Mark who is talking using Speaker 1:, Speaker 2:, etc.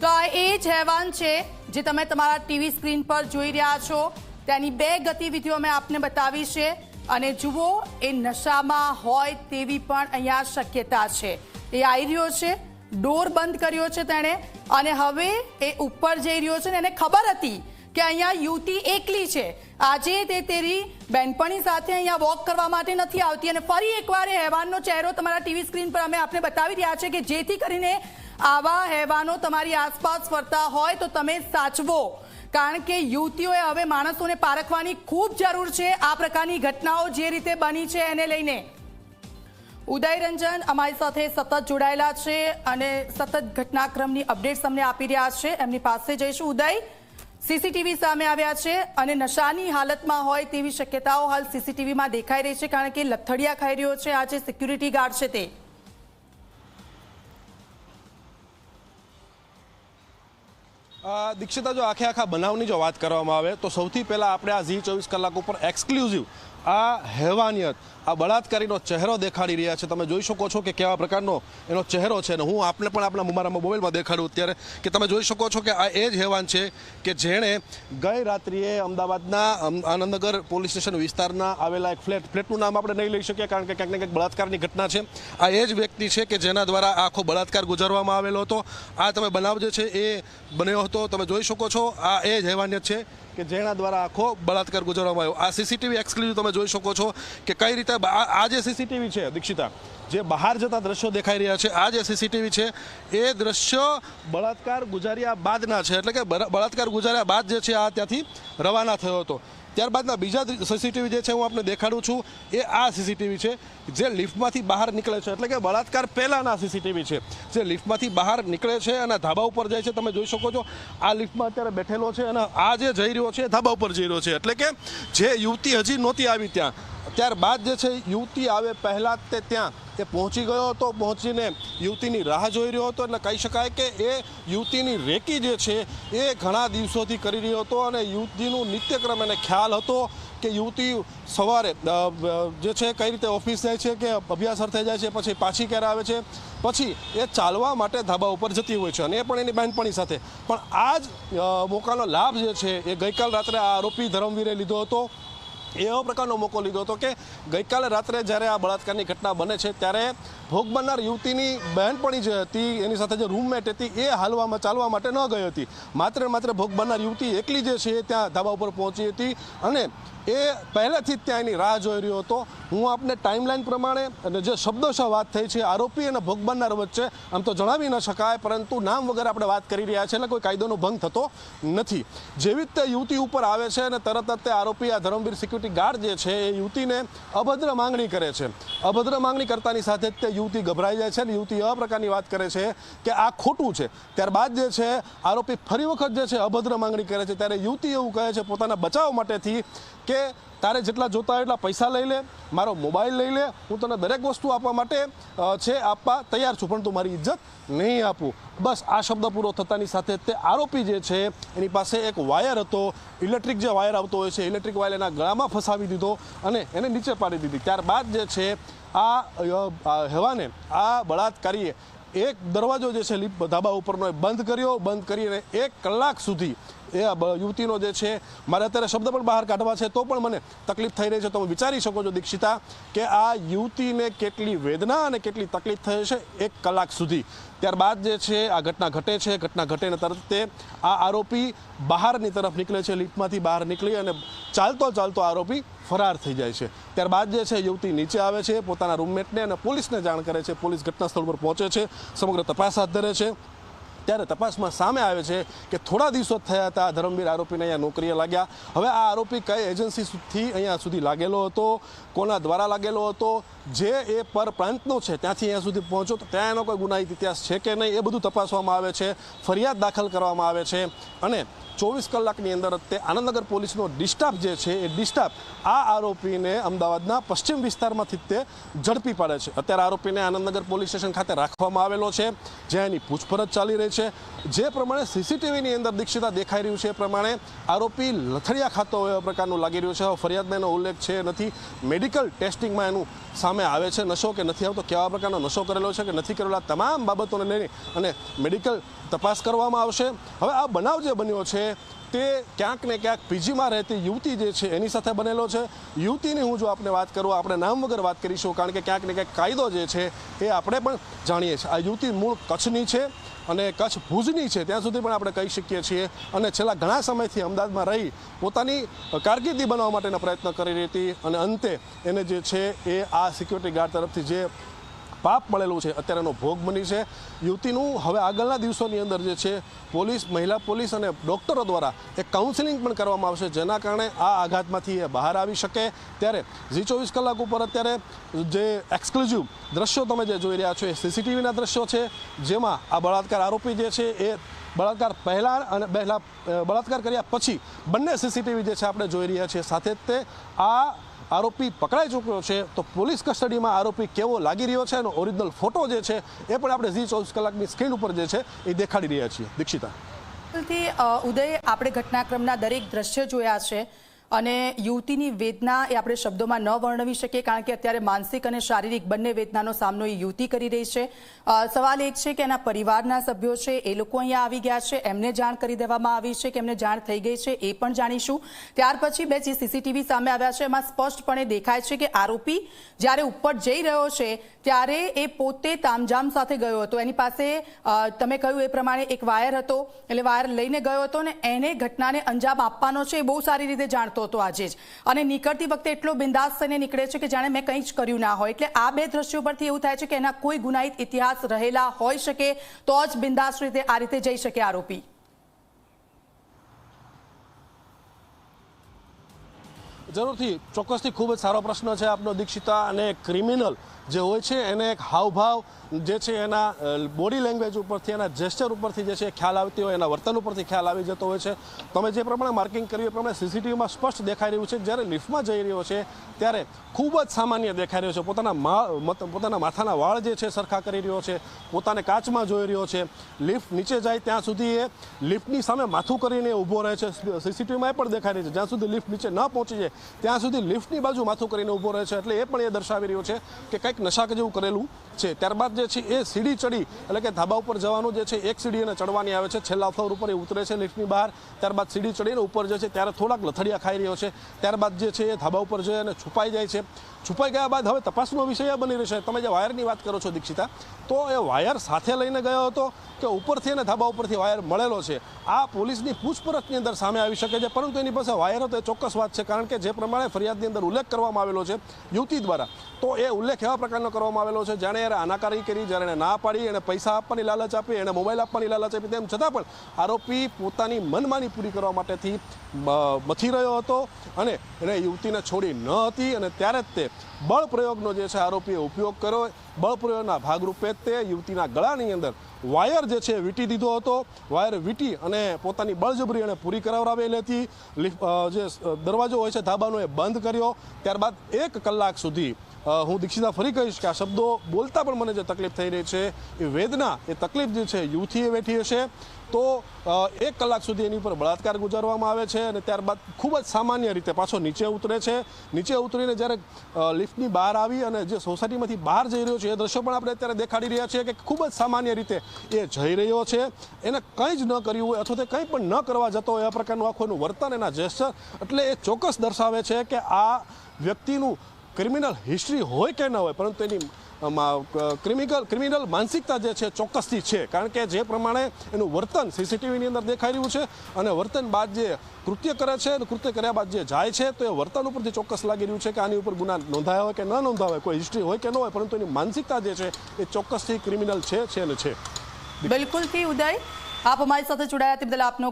Speaker 1: તો એ જ હેવાન છે જે તમે તમારા ટીવી સ્ક્રીન પર જોઈ રહ્યા છો। તેની બે ગતિવિધિઓ મેં આપને બતાવી છે અને જુઓ એ નશામાં હોય તેવી પણ અહીંયા શક્યતા છે। એ આવી રહ્યો છે, ડોર બંધ કર્યો છે તેણે અને હવે એ ઉપર જઈ રહ્યો છે। એને ખબર હતી કે અહીંયા યુવતી એકલી છે, આજે તે તેરી બેનપણી સાથે અહીંયા વોક કરવા માટે નથી આવતી। અને ફરી એકવાર એ હેવાનનો ચહેરો તમારા ટીવી સ્ક્રીન પર અમે આપને બતાવી રહ્યા છે કે જેથી કરીને આવા હેવાનો તમારી આસપાસ ફરતા હોય તો તમે સાચવો, કારણ કે યુવતીઓએ હવે માણસોને પારખવાની ખૂબ જરૂર છે। આ પ્રકારની ઘટનાઓ જે રીતે બની છે એને લઈને ઉદય રંજન અમારી સાથે સતત જોડાયેલા છે અને સતત ઘટનાક્રમની અપડેટ્સ અમને આપી રહ્યા છે। એમની પાસે જઈશું। ઉદય, સીસીટીવી સામે આવ્યા છે અને નશાની હાલતમાં હોય તેવી શક્યતાઓ હાલ સીસીટીવીમાં દેખાઈ રહી છે, કારણ કે લથડિયા ખાઈ રહ્યો છે આ જે સિક્યુરિટી ગાર્ડ છે તે।
Speaker 2: દીક્ષિતા, જો આખા બનાવની જો વાત કરવામાં આવે તો સૌથી પહેલાં આપણે આ ઝી 24 કલાક ઉપર એક્સક્લુઝિવ આ હેવાનિયત, આ બળાત્કારીનો ચહેરો દેખાડી રહ્યા છે। તમે જોઈ શકો છો કે કેવા પ્રકારનો એનો ચહેરો છે, અને હું આપને પણ આપણા મારા મોબાઈલમાં દેખાડું અત્યારે કે તમે જોઈ શકો છો કે આ એ જ હેવાન છે કે જેણે ગઈ રાત્રિએ અમદાવાદના આનંદનગર પોલીસ સ્ટેશન વિસ્તારના આવેલા એક ફ્લેટનું નામ આપણે નહીં લઈ શકીએ કારણ કે ક્યાંક ને ક્યાંક બળાત્કારની ઘટના છે। આ એ જ વ્યક્તિ છે કે જેના દ્વારા આખો બળાત્કાર ગુજારવામાં આવેલો હતો। આ તમે બનાવ જે છે એ બન્યો હતો, તમે જોઈ શકો છો આ એ જ હેવાનિયત છે કે જેના દ્વારા આખો બળાત્કાર ગુજારવામાં આવ્યો। આ સીસીટીવી એક્સક્લુઝિવ તમે જોઈ શકો છો કે કઈ રીતે આ જે સીસીટીવી છે દીક્ષિતા, જે બહાર જતા દ્રશ્યો દેખાઈ રહ્યા છે, આ જે સીસીટીવી છે એ દ્રશ્યો બળાત્કાર ગુજાર્યા બાદના છે, એટલે કે બળાત્કાર ગુજાર્યા બાદ જે છે આ ત્યાંથી રવાના થયો હતો। ત્યારબાદના બીજા સીસીટીવી જે છે હું આપને દેખાડું છું, એ આ સીસીટીવી છે જે લિફ્ટમાંથી બહાર નીકળે છે, એટલે કે બળાત્કાર પહેલાંના સીસીટીવી છે જે લિફ્ટમાંથી બહાર નીકળે છે અને ધાબા ઉપર જાય છે। તમે જોઈ શકો છો આ લિફ્ટમાં અત્યારે બેઠેલો છે અને આ જે જઈ રહ્યો છે ધાબા ઉપર જઈ રહ્યો છે, એટલે કે જે યુવતી હજી નહોતી આવી ત્યાં, ત્યારબાદ જે છે યુવતી આવે પહેલાં તે ત્યાં એ પહોંચી ગયો હતો, પહોંચીને યુવતીની રાહ જોઈ રહ્યો હતો। એટલે કહી શકાય કે એ યુવતીની રેકી જે છે એ ઘણા દિવસોથી કરી રહ્યો હતો અને યુવતીનું નિત્યક્રમ એને ખ્યાલ હતો કે યુવતી સવારે જે છે કઈ રીતે ઓફિસ જાય છે કે અભ્યાસ અર્થે જાય છે, પછી પાછી ક્યારે આવે છે, પછી એ ચાલવા માટે ધાબા ઉપર જતી હોય છે અને એ પણ એની બહેનપણી સાથે। પણ આ જ મોકાનો લાભ જે છે એ ગઈકાલ રાત્રે આ આરોપી ધરમવીરે લીધો હતો। એવો પ્રકારનો મોકો લીધો હતો કે ગઈકાલે રાત્રે જ્યારે આ બળાત્કારની ઘટના બને છે ત્યારે ભોગ બનનાર યુવતીની બહેનપણી જે હતી એની સાથે જે રૂમમેટ હતી એ ચાલવા માટે ન ગઈ હતી, માત્ર ભોગ બનનાર યુવતી એકલી જે છે ત્યાં ધાબા ઉપર પહોંચી હતી અને એ પહેલેથી જ ત્યાં એની રાહ જોઈ રહ્યો હતો। હું આપને ટાઈમલાઈન પ્રમાણે અને જે શબ્દોશઃ વાત થઈ છે આરોપી અને ભોગ બનનાર વચ્ચે આમ તો જણાવી ન શકાય, પરંતુ નામ વગર આપણે વાત કરી રહ્યા છીએ એટલે કોઈ કાયદોનો ભંગ થતો નથી। જેવી જ તે યુવતી ઉપર આવે છે અને તરત જ તે આરોપી આ ધરમવીર સિક્યુરિટી ગાર્ડ જે છે એ યુવતીને અભદ્ર માંગણી કરે છે। અભદ્ર માંગણી કરતાની સાથે જ તે યુવતી ગભરાઈ જાય છે અને યુવતી આ પ્રકારની વાત કરે છે કે આ ખોટું છે। ત્યારબાદ જે છે આરોપી ફરી વખત જે છે અભદ્ર માંગણી કરે છે, ત્યારે યુવતી એવું કહે છે પોતાના બચાવ માટેથી કે તારે જેટલા જોતા હોય એટલા પૈસા લઈ લે, મારો મોબાઈલ લઈ લે, હું તને દરેક વસ્તુ આપવા માટે આપવા તૈયાર છું, પણ તું મારી ઇજ્જત નહીં આપું। બસ આ શબ્દ પૂરો થતાની સાથે તે આરોપી જે છે એની પાસે એક વાયર હતો, ઇલેક્ટ્રિક જે વાયર આવતો હોય છે, ઇલેક્ટ્રિક વાયર એના ગળામાં ફસાવી દીધો અને એને નીચે પાડી દીધી। ત્યારબાદ જે છે આ હેવાને આ બળાત્કારીએ એક દરવાજો જે છે ધાબા ઉપરનો બંધ કર્યો, બંધ કરીને 1 કલાક સુધી એ યુવતીનો જે છે, મારે અત્યારે શબ્દ પણ બહાર કાઢવા છે તો પણ મને તકલીફ થઈ રહી છે, તમે વિચારી શકો છો દીક્ષિતા કે આ યુવતીને કેટલી વેદના અને કેટલી તકલીફ થઈ છે 1 કલાક સુધી। ત્યારબાદ જે છે આ ઘટના ઘટે છે, ઘટના ઘટેને તરત તે આ આરોપી બહારની તરફ નીકળે છે, લિફ્ટમાંથી બહાર નીકળી અને ચાલતો આરોપી ફરાર થઈ જાય છે। ત્યારબાદ જે છે યુવતી નીચે આવે છે, પોતાના રૂમમેટને અને પોલીસને જાણ કરે છે, પોલીસ ઘટના સ્થળ પર પહોંચે છે, સમગ્ર તપાસ હાથ ધરે છે। ત્યારે તપાસમાં સામે આવે છે કે થોડા દિવસો થયા હતા ધરમવીર આરોપીને અહીંયા નોકરીએ લાગ્યા। હવે આ આરોપી કઈ એજન્સીથી અહીંયા સુધી લાગેલો હતો, કોના દ્વારા લાગેલો હતો, જે એ પરપ્રાંતનો છે ત્યાંથી અહીંયા સુધી પહોંચ્યો તો ત્યાં એનો કોઈ ગુનાહિત ઇતિહાસ છે કે નહીં એ બધું તપાસવામાં આવે છે, ફરિયાદ દાખલ કરવામાં આવે છે અને 24 કલાકની અંદર તે આનંદનગર પોલીસનો ડિસ્ટાફ જે છે એ ડિસ્ટાફ આ આરોપીને અમદાવાદના પશ્ચિમ વિસ્તારમાંથી તે ઝડપી પાડે છે। અત્યારે આરોપીને આનંદનગર પોલીસ સ્ટેશન ખાતે રાખવામાં આવેલો છે, જ્યાં એની પૂછપરછ ચાલી રહી છે. જે પ્રમાણે સીસીટીવીની અંદર દીક્ષિતા દેખાઈ રહ્યું છે એ પ્રમાણે આરોપી લથડિયા ખાતો હોય એવા પ્રકારનું લાગી રહ્યું છે. ફરિયાદમાં એનો ઉલ્લેખ છે નથી. મેડિકલ ટેસ્ટિંગમાં એનું સામે આવે છે નશો કે નથી આવતો, કેવા પ્રકારનો નશો કરેલો છે કે નથી કરેલો, આ તમામ બાબતોને લઈને અને મેડિકલ તપાસ કરવામાં આવશે. હવે આ બનાવ જે બન્યો છે તે ક્યાંક ને ક્યાંક પીજીમાં રહેતી યુવતી જે છે એની સાથે બનેલો છે. યુવતીની હું જો આપણે વાત કરું, આપણે નામ વગર વાત કરીશું, કારણ કે ક્યાંક ને ક્યાંક કાયદો જે છે એ આપણે પણ જાણીએ છીએ. આ યુવતી મૂળ કચ્છની છે અને કચ્છ ભુજની છે ત્યાં સુધી પણ આપણે કહી શકીએ છીએ, અને છેલ્લા ઘણા સમયથી અમદાવાદમાં રહી પોતાની કારકિર્દી બનાવવા માટેના પ્રયત્ન કરી રહી હતી, અને અંતે એને જે છે એ આ સિક્યુરિટી ગાર્ડ તરફથી જે પાપ મળેલું છે અત્યારે એનો ભોગ બની છે. યુવતીનું હવે આગળના દિવસોની અંદર જે છે પોલીસ, મહિલા પોલીસ અને ડૉક્ટરો દ્વારા એક કાઉન્સિલિંગ પણ કરવામાં આવશે, જેના કારણે આ આઘાતમાંથી એ બહાર આવી શકે. ત્યારે ઝી 24 કલાક ઉપર અત્યારે જે એક્સક્લુઝિવ દ્રશ્યો તમે જે જોઈ રહ્યા છો એ સીસીટીવીના દ્રશ્યો છે, જેમાં આ બળાત્કાર આરોપી જે છે એ બળાત્કાર પહેલાં અને બળાત્કાર કર્યા પછી બંને સીસીટીવી જે છે આપણે જોઈ રહ્યા છીએ. સાથે જ તે આ આરોપી પકડાઈ ચૂક્યો છે, તો પોલીસ કસ્ટડીમાં આરોપી કેવો લાગી રહ્યો છે એનો ઓરિજિનલ ફોટો જે છે એ પણ આપણે ઝી 24 કલાકની સ્ક્રીન ઉપર જે છે એ દેખાડી રહ્યા છીએ. દીક્ષિતા.
Speaker 1: ઉદય, આપણે ઘટનાક્રમના દરેક દ્રશ્ય જોયા છે અને યુવતીની વેદના એ આપણે શબ્દોમાં ન વર્ણવી શકીએ, કારણ કે અત્યારે માનસિક અને શારીરિક બંને વેદનાનો સામનો એ યુવતી કરી રહી છે. સવાલ એક છે કે એના પરિવારના સભ્યો છે એ લોકો અહીંયા આવી ગયા છે, એમને જાણ કરી દેવામાં આવી છે કે એમને જાણ થઈ ગઈ છે, એ પણ જાણીશું. ત્યાર પછી બે જે સીસીટીવી સામે આવ્યા છે એમાં સ્પષ્ટપણે દેખાય છે કે આરોપી જ્યારે ઉપર જઈ રહ્યો છે ત્યારે એ પોતે તામઝામ સાથે ગયો હતો. એની પાસે તમે કહ્યું એ પ્રમાણે એક વાયર હતો, એટલે વાયર લઈને ગયો હતો ને એને ઘટનાને અંજામ આપવાનો છે એ બહુ સારી રીતે જાણતો હતો આજે જ, અને નીકળતી વખતે એટલો બિંદાસ થઈને નીકળે છે કે જાણે મેં કંઈ જ કર્યું ના હોય. એટલે આ બે દ્રશ્યો પરથી એવું થાય છે કે એના કોઈ ગુનાહિત ઇતિહાસ રહેલા હોઈ શકે તો જ બિંદાસ રીતે આ રીતે જઈ શકે આરોપી.
Speaker 2: જરૂરથી, ચોક્કસથી ખૂબ જ સારો પ્રશ્ન છે આપનો દીક્ષિતા. અને ક્રિમિનલ જે હોય છે એને એક હાવભાવ જે છે એના બોડી લેંગ્વેજ ઉપરથી, એના જેસ્ચર ઉપરથી જે છે ખ્યાલ આવતી હોય, એના વર્તન ઉપરથી ખ્યાલ આવી જતો હોય છે. તમે જે પ્રમાણે માર્કિંગ કર્યું એ પ્રમાણે સીસીટીવીમાં સ્પષ્ટ દેખાઈ રહ્યું છે જ્યારે લિફ્ટમાં જઈ રહ્યો છે ત્યારે ખૂબ જ સામાન્ય દેખાઈ રહ્યો છે. પોતાના માથાના વાળ જે છે સરખા કરી રહ્યો છે, પોતાને કાચમાં જોઈ રહ્યો છે. લિફ્ટ નીચે જાય ત્યાં સુધી એ લિફ્ટની સામે માથું કરીને ઊભો રહે છે. સીસીટીવીમાં એ પણ દેખાઈ રહી છે જ્યાં સુધી લિફ્ટ નીચે ન પહોંચી જાય ત્યાં સુધી લિફ્ટની બાજુ માથું કરીને ઊભો રહે છે. એટલે એ પણ એ દર્શાવી રહ્યો છે કે કંઈક નશા જેવું કરેલું છે. ત્યારબાદ જે છે એ સીડી ચડી, એટલે કે ધાબા ઉપર જવાનું જે છે એક સીડી એને ચડવાની આવે છે, છેલ્લા ફ્લોર ઉપર એ ઉતરે છે લિફ્ટની બહાર. ત્યારબાદ સીડી ચડીને ઉપર જે છે ત્યારે થોડાક લથડિયા ખાઈ રહ્યો છે. ત્યારબાદ જે છે એ ધાબા ઉપર જઈ અને છુપાઈ જાય છે. છુપાઈ ગયા બાદ હવે તપાસનો વિષય બની રહેશે. તમે જે વાયરની વાત કરો છો દીક્ષિતા, તો એ વાયર સાથે લઈને ગયો હતો કે ઉપરથી અને ધાબા ઉપરથી વાયર મળેલો છે, આ પોલીસની પૂછપરછની અંદર સામે આવી શકે છે. પરંતુ એની પાસે વાયર હતો એ ચોક્કસ વાત છે, કારણ કે જે પ્રમાણે ફરિયાદની અંદર ઉલ્લેખ કરવામાં આવેલો છે યુવતી દ્વારા, તો એ ઉલ્લેખ એવા પ્રકારનો કરવામાં આવેલો છે જાણે એને આનાકારી કરી, જ્યારે એને ના પાડી, એને પૈસા આપવાની લાલચ આપી, એને મોબાઈલ આપવાની લાલચ આપી, તેમ છતાં પણ આરોપી પોતાની મનમાની પૂરી કરવા માટેથી મથી રહ્યો હતો અને એને યુવતીને છોડી ન હતી. અને ત્યારે જ તે બળ પ્રયોગનો જે છે આરોપીએ ઉપયોગ કર્યો. બળ પ્રયોગના ભાગરૂપે તે યુવતીના ગળાની અંદર વાયર જે છે વીંટી દીધો હતો. વાયર વીંટી અને પોતાની બળજબરી એને પૂરી કરાવરાવેલી હતી. જે દરવાજો હોય છે ધાબાનો એ બંધ કર્યો. ત્યારબાદ 1 કલાક સુધી, હું દીક્ષિતા ફરી કહીશ કે આ શબ્દો બોલતા પણ મને જે તકલીફ થઈ રહી છે એ વેદના, એ તકલીફ જે છે યુવતીએ વેઠી હશે, તો 1 કલાક સુધી એની ઉપર બળાત્કાર ગુજારવામાં આવે છે. અને ત્યારબાદ ખૂબ જ સામાન્ય રીતે પાછો નીચે ઉતરે છે. નીચે ઉતરીને જ્યારે લિફ્ટની બહાર આવી અને જે સોસાયટીમાંથી બહાર જઈ રહ્યો છે એ દ્રશ્યો પણ આપણે અત્યારે દેખાડી રહ્યા છીએ કે ખૂબ જ સામાન્ય રીતે એ જઈ રહ્યો છે. એને કંઈ જ ન કર્યું હોય અથવા તો કંઈ પણ ન કરવા જતો હોય આ પ્રકારનું આખું એનું વર્તન, એના જેસ્ચર, એટલે એ ચોક્કસ દર્શાવે છે કે આ વ્યક્તિનું ક્રિમિનલ હિસ્ટ્રી હોય કે ન હોય, પરંતુ એની ક્રિમિનલ માનસિકતા જે છે ચોક્કસથી છે. કારણ કે જે પ્રમાણે એનું વર્તન સીસીટીવીની અંદર દેખાઈ રહ્યું છે અને વર્તન બાદ જે કૃત્ય કરે છે અને કૃત્ય કર્યા બાદ જે જાય છે, તો એ વર્તન ઉપરથી ચોક્કસ લાગી રહ્યું છે કે આની ઉપર ગુના નોંધાયા હોય કે ન નોંધાયા હોય, કોઈ હિસ્ટ્રી હોય કે ન હોય, પરંતુ એની માનસિકતા જે છે એ ચોક્કસથી ક્રિમિનલ છે અને છે.
Speaker 1: બિલકુલથી ઉદય, આપ અમારી સાથે જોડાયા તે બદલ આપનો